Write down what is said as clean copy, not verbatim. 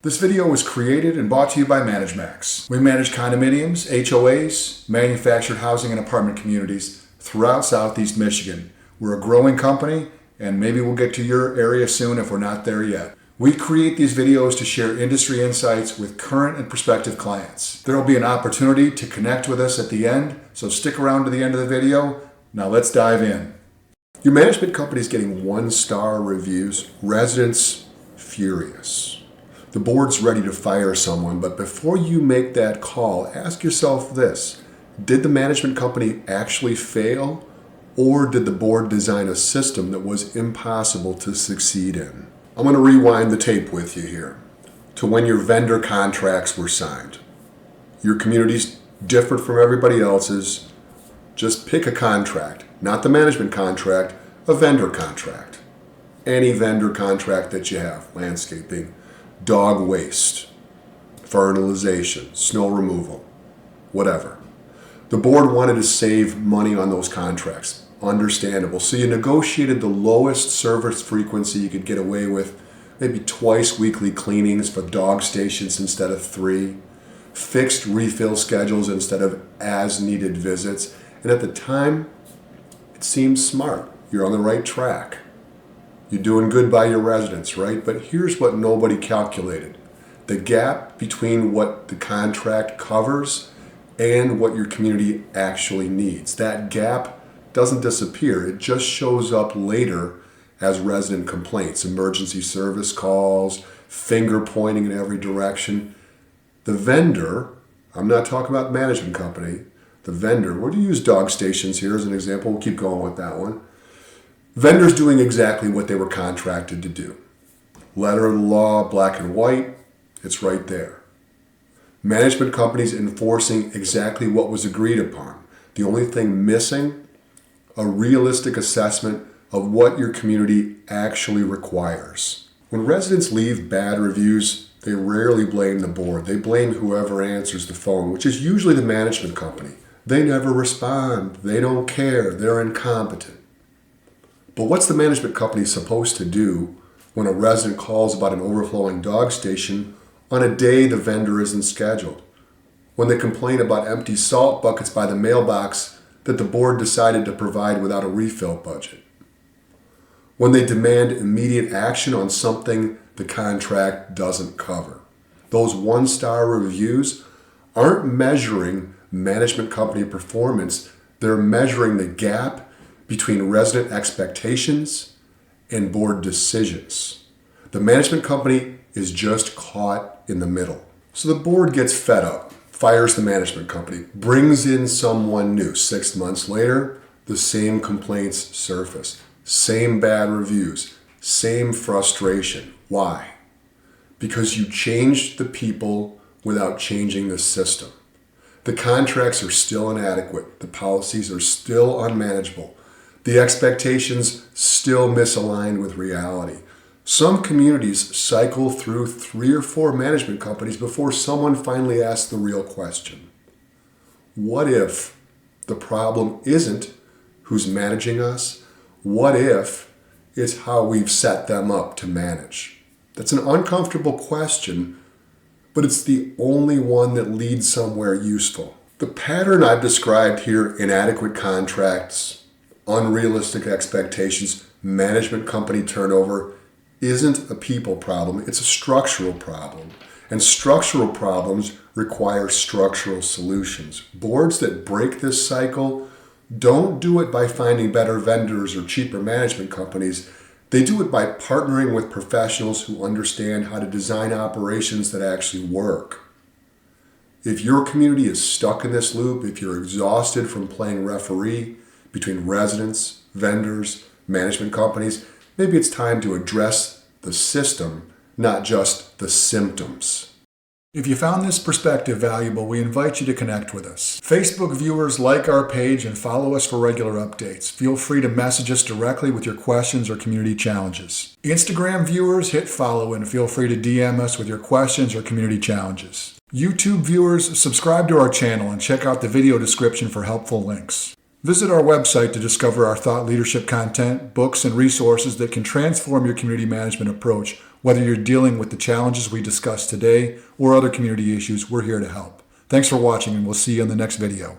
This video was created and brought to you by ManageMax. We manage condominiums, HOAs, manufactured housing and apartment communities throughout Southeast Michigan. We're a growing company, and maybe we'll get to your area soon if we're not there yet. We create these videos to share industry insights with current and prospective clients. There will be an opportunity to connect with us at the end, so stick around to the end of the video. Now let's dive in. Your management company is getting 1-star reviews. Residents furious. The board's ready to fire someone, but before you make that call, ask yourself this: did the management company actually fail, or did the board design a system that was impossible to succeed in? I'm going to rewind the tape with you here to when your vendor contracts were signed. Your community's different from everybody else's. Just pick a contract, not the management contract, a vendor contract. Any vendor contract that you have: landscaping, dog waste, fertilization, snow removal, whatever. The board wanted to save money on those contracts. Understandable. So you negotiated the lowest service frequency you could get away with, maybe twice weekly cleanings for dog stations instead of 3, fixed refill schedules instead of as-needed visits. And at the time, it seemed smart. You're on the right track. You're doing good by your residents, right? But here's what nobody calculated: the gap between what the contract covers and what your community actually needs. That gap doesn't disappear. It just shows up later as resident complaints, emergency service calls, finger pointing in every direction. The vendor, I'm not talking about the management company, the vendor, we're going to use dog stations here as an example. We'll keep going with that one. Vendors doing exactly what they were contracted to do. Letter of the law, black and white, it's right there. Management companies enforcing exactly what was agreed upon. The only thing missing, a realistic assessment of what your community actually requires. When residents leave bad reviews, they rarely blame the board. They blame whoever answers the phone, which is usually the management company. They never respond. They don't care. They're incompetent. But what's the management company supposed to do when a resident calls about an overflowing dog station on a day the vendor isn't scheduled? When they complain about empty salt buckets by the mailbox that the board decided to provide without a refill budget? When they demand immediate action on something the contract doesn't cover? Those 1-star reviews aren't measuring management company performance. They're measuring the gap between resident expectations and board decisions. The management company is just caught in the middle. So the board gets fed up, fires the management company, brings in someone new. 6 months later, the same complaints surface, same bad reviews, same frustration. Why? Because you changed the people without changing the system. The contracts are still inadequate. The policies are still unmanageable. The expectations still misaligned with reality. Some communities cycle through 3 or 4 management companies before someone finally asks the real question: what if the problem isn't who's managing us? What if it's how we've set them up to manage? That's an uncomfortable question, but it's the only one that leads somewhere useful. The pattern I've described here: inadequate contracts, unrealistic expectations, management company turnover, isn't a people problem. It's a structural problem. And structural problems require structural solutions. Boards that break this cycle don't do it by finding better vendors or cheaper management companies. They do it by partnering with professionals who understand how to design operations that actually work. If your community is stuck in this loop, if you're exhausted from playing referee between residents, vendors, management companies, maybe it's time to address the system, not just the symptoms. If you found this perspective valuable, we invite you to connect with us. Facebook viewers, like our page and follow us for regular updates. Feel free to message us directly with your questions or community challenges. Instagram viewers, hit follow and feel free to DM us with your questions or community challenges. YouTube viewers, subscribe to our channel and check out the video description for helpful links. Visit our website to discover our thought leadership content, books, and resources that can transform your community management approach Whether you're dealing with the challenges we discussed today or other community issues, we're here to help. Thanks for watching, and we'll see you in the next video.